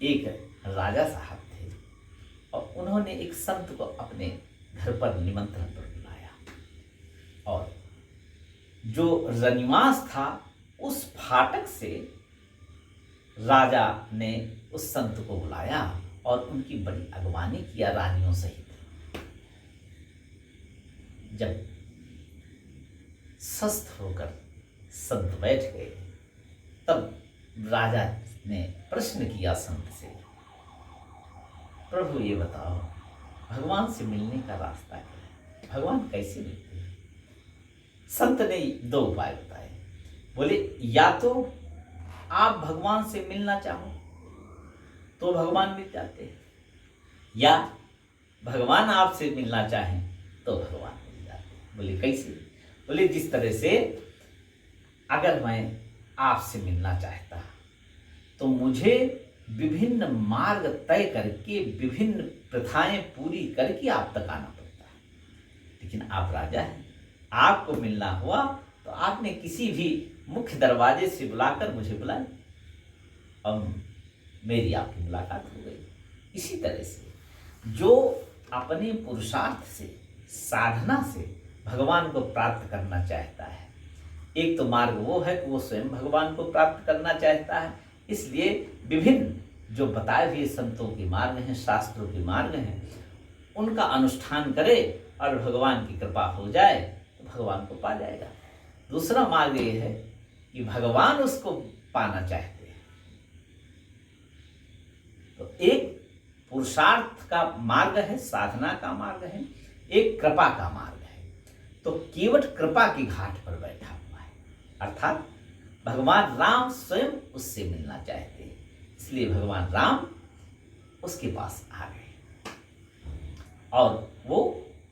एक राजा साहब थे और उन्होंने एक संत को अपने घर पर निमंत्रण पर बुलाया और जो रनिवास था उस फाटक से राजा ने उस संत को बुलाया और उनकी बड़ी अगवानी किया रानियों सहित। जब स्वस्थ होकर संत बैठ गए तब राजा ने प्रश्न किया संत से, प्रभु ये बताओ भगवान से मिलने का रास्ता क्या है, भगवान कैसे मिलते हैं? संत ने दो उपाय बताए। बोले या तो आप भगवान से मिलना चाहो तो भगवान मिल जाते हैं, या भगवान आपसे मिलना चाहें तो भगवान मिल जाते हैं। बोले कैसे? बोले जिस तरह से अगर मैं आपसे मिलना चाहता तो मुझे विभिन्न मार्ग तय करके विभिन्न प्रथाएं पूरी करके आप तक आना पड़ता है, लेकिन आप राजा हैं, आपको मिलना हुआ तो आपने किसी भी मुख्य दरवाजे से बुलाकर मुझे बुलाया और मेरी आपकी मुलाकात हो गई। इसी तरह से जो अपने पुरुषार्थ से साधना से भगवान को प्राप्त करना चाहता है, एक तो मार्ग वो है कि वो स्वयं भगवान को प्राप्त करना चाहता है, इसलिए विभिन्न जो बताए हुए संतों के मार्ग हैं, शास्त्रों के मार्ग हैं, उनका अनुष्ठान करे और भगवान की कृपा हो जाए तो भगवान को पा जाएगा। दूसरा मार्ग ये है कि भगवान उसको पाना चाहते हैं, तो एक पुरुषार्थ का मार्ग है, साधना का मार्ग है, एक कृपा का मार्ग है। तो केवट कृपा की घाट पर बैठा हुआ है, अर्थात भगवान राम स्वयं उससे मिलना चाहते हैं, इसलिए भगवान राम उसके पास आ गए और वो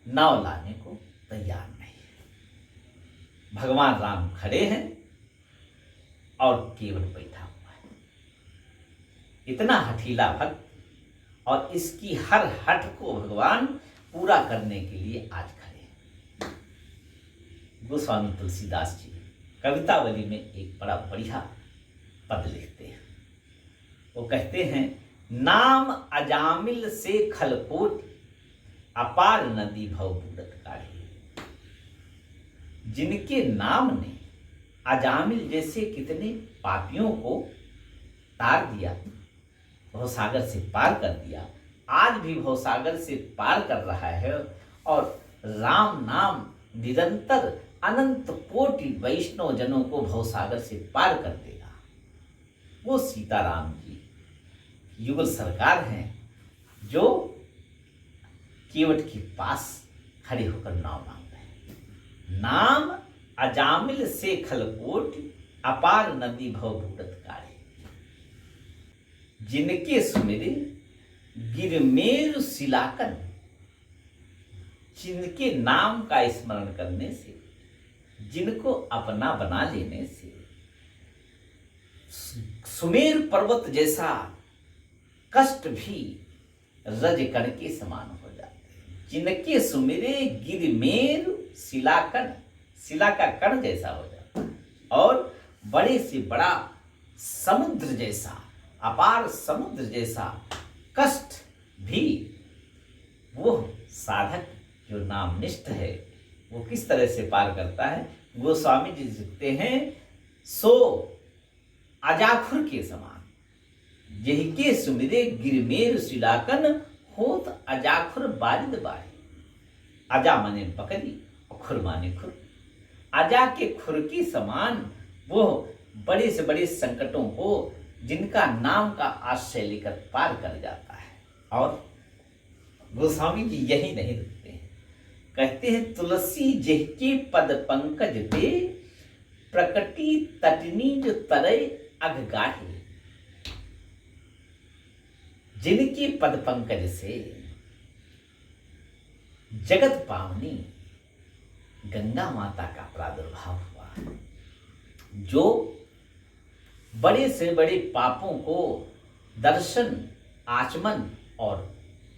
नाव लाने को तैयार नहीं है। भगवान राम खड़े हैं और केवट बैठा हुआ है। इतना हठीला भक्त और इसकी हर हठ को भगवान पूरा करने के लिए आज खड़े हैं। गोस्वामी तुलसीदास जी कवितावली में एक बड़ा बढ़िया पद लिखते हैं। वो कहते हैं, नाम अजामिल से खलकोटि अपार नदी भव बूढ़त काढ़ी। जिनके नाम ने अजामिल जैसे कितने पापियों को तार दिया, भवसागर से पार कर दिया, आज भी भवसागर से पार कर रहा है और राम नाम निरंतर अनंत कोटि वैष्णव जनों को भवसागर से पार कर देगा। वो सीताराम जी युगल सरकार हैं जो केवट के पास खड़े होकर नाम मांग रहे हैं। नाम अजामिल से खलकोटि अपार नदी भव बूढ़त काढ़ी। जिनके सुमिरे गिरमेरु सिलाकन, जिनके नाम का स्मरण करने से, जिनको अपना बना लेने से सुमेर पर्वत जैसा कष्ट भी रज कण के समान हो जाते हैं। जिनके सुमिरे गिरमेरु सिलाकन, शिला का कण जैसा हो जाता है और बड़े से बड़ा समुद्र जैसा, अपार समुद्र जैसा कष्ट भी वो साधक जो नामनिष्ठ है वो किस तरह से पार करता है। गोस्वामी जी लिखते हैं, सो अजाखुर के समान, यही के सुमिरे गिरमेर शिलाकन होत अजाखुर बारिद बारी। अजा माने बकरी और खुर माने खुर। अजा के खुर के समान वो बड़े से बड़े संकटों को जिनका नाम का आश्रय लेकर पार कर जाता है। और गोस्वामी जी यही नहीं रुकते हैं, कहते हैं, तुलसी जेहके पद पंकज पे प्रकटी तटनी जो तरय अघगाही। जिनके पद पंकज से जगत पावनी गंगा माता का प्रादुर्भाव हुआ, जो बड़े से बड़े पापों को दर्शन, आचमन और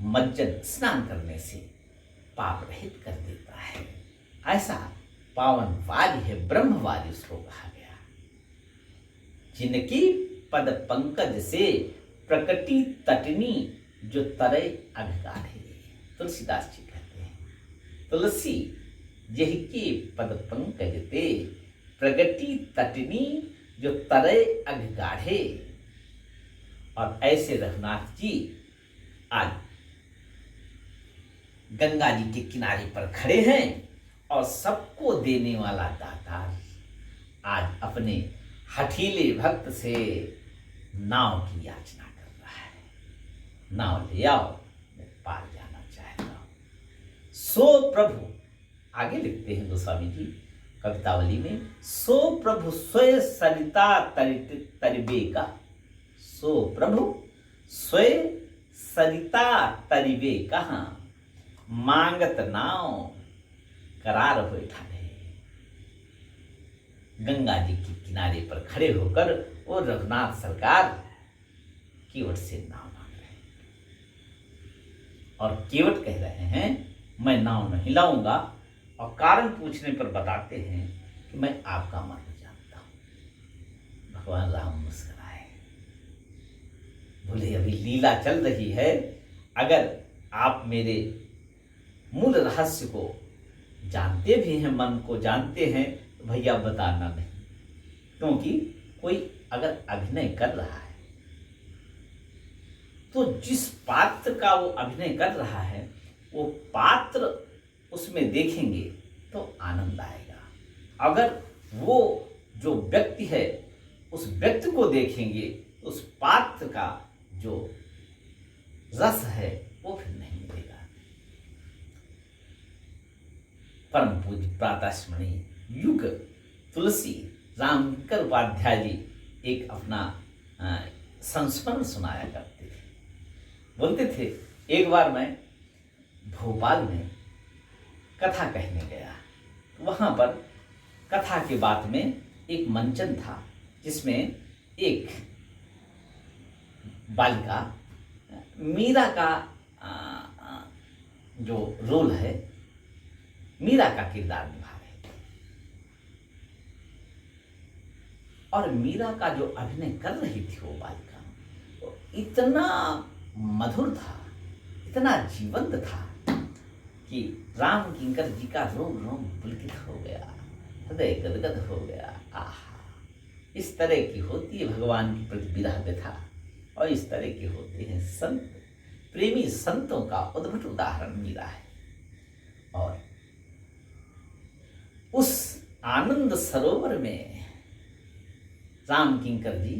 मज्जन स्नान करने से पाप रहित कर देता है। ऐसा पावन वार्य है, ब्रह्मवार्य उसको कहा गया। जिनकी पद पंकज से प्रकटी तटनी जो तरे अघगाढ़े। तुलसीदास जी कहते हैं, तुलसी यही के पद पंकज ते, प्रगति तटनी जो तरे अघगाढ़े। और ऐसे रघुनाथ जी आज गंगा जी के किनारे पर खड़े हैं और सबको देने वाला दातार आज अपने हठीले भक्त से नाव की याचना कर रहा है। नाव ले आओ, मैं पार जाना चाहता हूं। सो प्रभु, आगे लिखते हैं गोस्वामी जी कवितावली में, सो प्रभु स्वयं सरिता तरिबे का। सो प्रभु स्वयं सरिता तरिबे कहाँ, मांगत नाव करार हो ठाने। गंगा जी के किनारे पर खड़े होकर वो रघुनाथ सरकार केवट से नाव मांग रहे हैं और केवट कह रहे हैं मैं नाव नहीं लाऊंगा। और कारण पूछने पर बताते हैं कि मैं आपका मर्म जानता हूं। भगवान राम मुस्कुराए, बोले अभी लीला चल रही है, अगर आप मेरे मूल रहस्य को जानते भी हैं, मन को जानते हैं, तो भैया बताना नहीं। क्योंकि कोई अगर अभिनय कर रहा है तो जिस पात्र का वो अभिनय कर रहा है वो पात्र उसमें देखेंगे तो आनंद आएगा। अगर वो जो व्यक्ति है उस व्यक्ति को देखेंगे, उस पात्र का जो रस है वो फिर नहीं मिलेगा। परम पूज्य प्रातः स्मरणीय युग तुलसी रामकर उपाध्याय जी एक अपना संस्मरण सुनाया करते थे। बोलते थे, एक बार मैं भोपाल में कथा कहने गया, वहां पर कथा के बाद में एक मंचन था जिसमें एक बालिका मीरा का जो रोल है, मीरा का किरदार निभा रहे थे। और मीरा का जो अभिनय कर रही थी वो बालिका, वो इतना मधुर था, इतना जीवंत था कि राम किंकर जी का रोम रोम पुलकित हो गया, हृदय गदगद हो गया। आहा, इस तरह की होती है भगवान की प्रति विरह व्यथा, और इस तरह के होते हैं संत। प्रेमी संतों का उद्भट उदाहरण मीरा है। और उस आनंद सरोवर में राम किंकर जी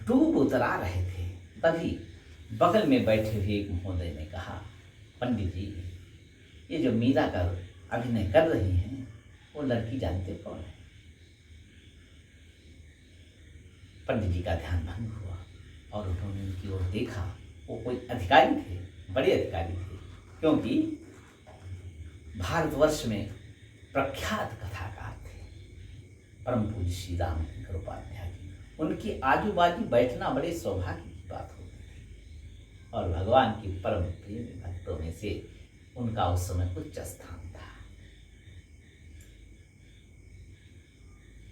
डूब उतरा रहे थे। तभी बगल में बैठे हुए एक महोदय ने कहा, पंडित जी, ये जो मीरा का अभिनय कर रही हैं वो लड़की जानते कौन है? पंडित जी का ध्यान भंग हुआ और उन्होंने उनकी ओर देखा। वो कोई अधिकारी थे, बड़े अधिकारी थे, क्योंकि भारतवर्ष में प्रख्यात कथाकार थे परम पूज्य श्री राम किंकर उपाध्याय जी। उनके आजू बाजू बैठना बड़े सौभाग्य की बात होती थी और भगवान की परम प्रेमी भक्तों में से उनका उस समय उच्च स्थान था।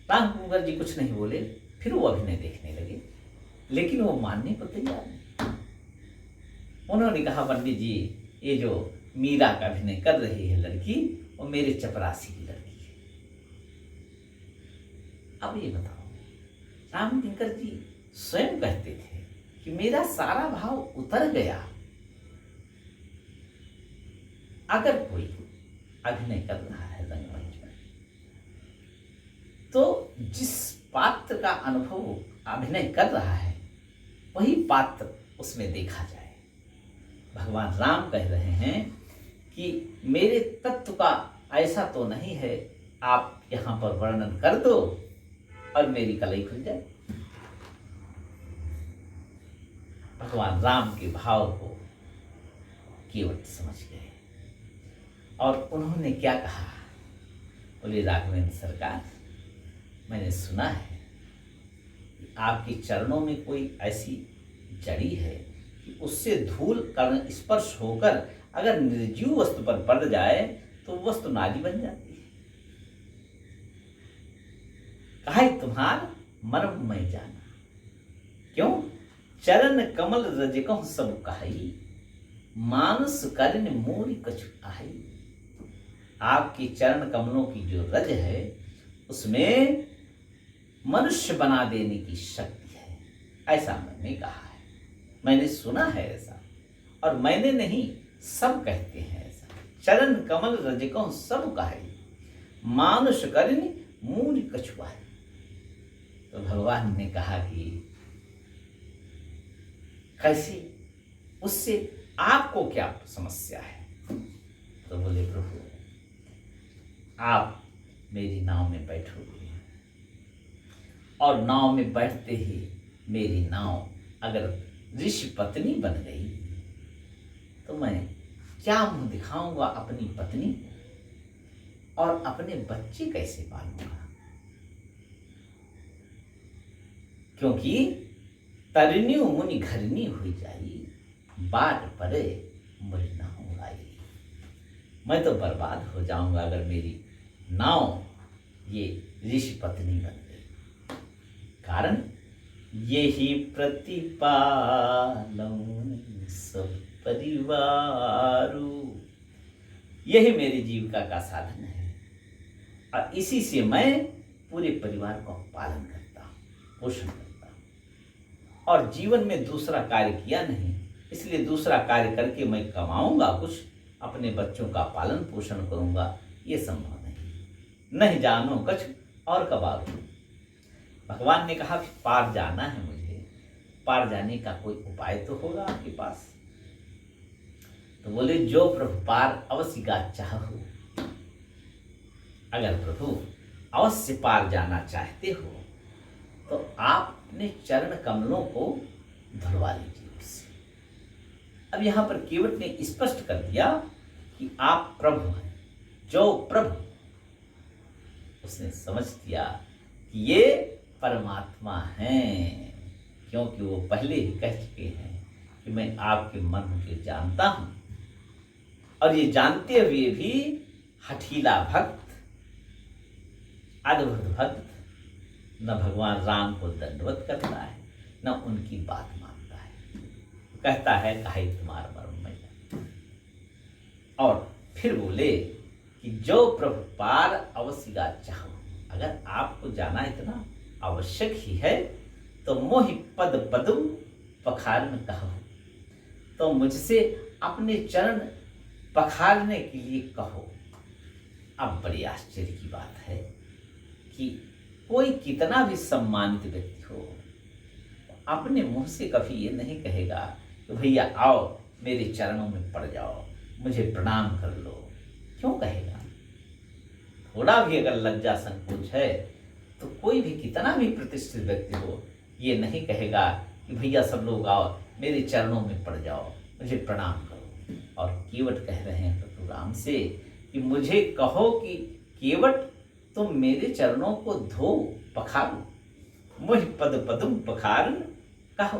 राम किंकर जी कुछ नहीं बोले, फिर वो अभिनय देखने लगे, लेकिन वो मानने को तैयार नहीं। उन्होंने कहा, पंडित जी, ये जो मीरा का अभिनय कर रही है लड़की, वो मेरे चपरासी की लड़की है। अब ये बताओ, राम किंकर जी स्वयं कहते थे कि मेरा सारा भाव उतर गया। अगर कोई अभिनय कर रहा है रंगमंच में, तो जिस पात्र का अनुभव अभिनय कर रहा है वही पात्र उसमें देखा जाए। भगवान राम कह रहे हैं कि मेरे तत्व का ऐसा तो नहीं है, आप यहां पर वर्णन कर दो और मेरी कलई खुल जाए। भगवान राम के भाव को केवट समझ गए और उन्होंने क्या कहा, बोले, राघवेंद्र सरकार, मैंने सुना है कि आपके चरणों में कोई ऐसी जड़ी है कि उससे धूल कर्ण स्पर्श होकर अगर निर्जीव वस्तु पर पड़ जाए तो वस्तु नाली बन जाती है। कहा, तुम्हारा मर्म मैं जाना, क्यों? चरण कमल रजकहु सब कहाई, मानस करिन मोरी कछु आई। आपके चरण कमलों की जो रज है उसमें मनुष्य बना देने की शक्ति है, ऐसा मैंने कहा है, मैंने सुना है ऐसा, और मैंने नहीं सब कहते हैं ऐसा। चरण कमल रजकहु सब कहाई, मानुष करिन मोरी कछु आई। तो भगवान ने कहा कि कैसे, उससे आपको क्या समस्या है? तो बोले प्रभु आप मेरी नाव में बैठोगे और नाव में बैठते ही मेरी नाव अगर ऋषि पत्नी बन गई तो मैं क्या मुंह दिखाऊंगा अपनी पत्नी को और अपने बच्चे कैसे पालूंगा? क्योंकि तरन्यू मुनि घरनी हुई जाई, बाट परे मुझ नाव आई। मैं तो बर्बाद हो जाऊंगा अगर मेरी नाव ये ऋषि पत्नी बन गई। कारण यही प्रतिपालऊ सब परिवारू, यही मेरी जीविका का साधन है और इसी से मैं पूरे परिवार का पालन करता हूँ, पोषण करता हूँ। और जीवन में दूसरा कार्य किया नहीं, इसलिए दूसरा कार्य करके मैं कमाऊंगा कुछ, अपने बच्चों का पालन पोषण करूंगा, ये संभव नहीं जानो कछ और कबारू। भगवान ने कहा कि पार जाना है मुझे, पार जाने का कोई उपाय तो होगा आपके पास? तो बोले जो प्रभु पार अवश्य गा चाहो, अगर प्रभु अवश्य पार जाना चाहते हो तो आप अपने चरण कमलों को धुलवा लीजिए उससे। अब यहां पर केवट ने स्पष्ट कर दिया कि आप प्रभु हैं, जो प्रभु, उसने समझ दिया कि ये परमात्मा हैं, क्योंकि वो पहले ही कह चुके हैं कि मैं आपके मन को जानता हूं। और ये जानते हुए भी हठीला भक्त, अद्भुत भक्त न भगवान राम को दंडवत करता है न उनकी बात मानता है, कहता है कहे तुम्हारा मर्म मैया। और फिर बोले कि जो प्रभु पार अवश्य गा चाहो, अगर आपको जाना इतना आवश्यक ही है तो मोहि पद पदुम पखारन कहो, तो मुझसे अपने चरण पखारने के लिए कहो। अब बड़ी आश्चर्य की बात है कि कोई कितना भी सम्मानित व्यक्ति हो अपने मुंह से कभी ये नहीं कहेगा कि भैया आओ मेरे चरणों में पड़ जाओ, मुझे प्रणाम कर लो। क्यों कहेगा? थोड़ा भी अगर लज्जा संकोच है तो कोई भी कितना भी प्रतिष्ठित व्यक्ति हो ये नहीं कहेगा कि भैया सब लोग आओ मेरे चरणों में पड़ जाओ, मुझे प्रणाम करो। और केवट कह रहे हैं प्रभु राम से कि मुझे कहो कि केवट तुम मेरे चरणों को धो पखारो, मुझ पद पदुम पखारन कहो।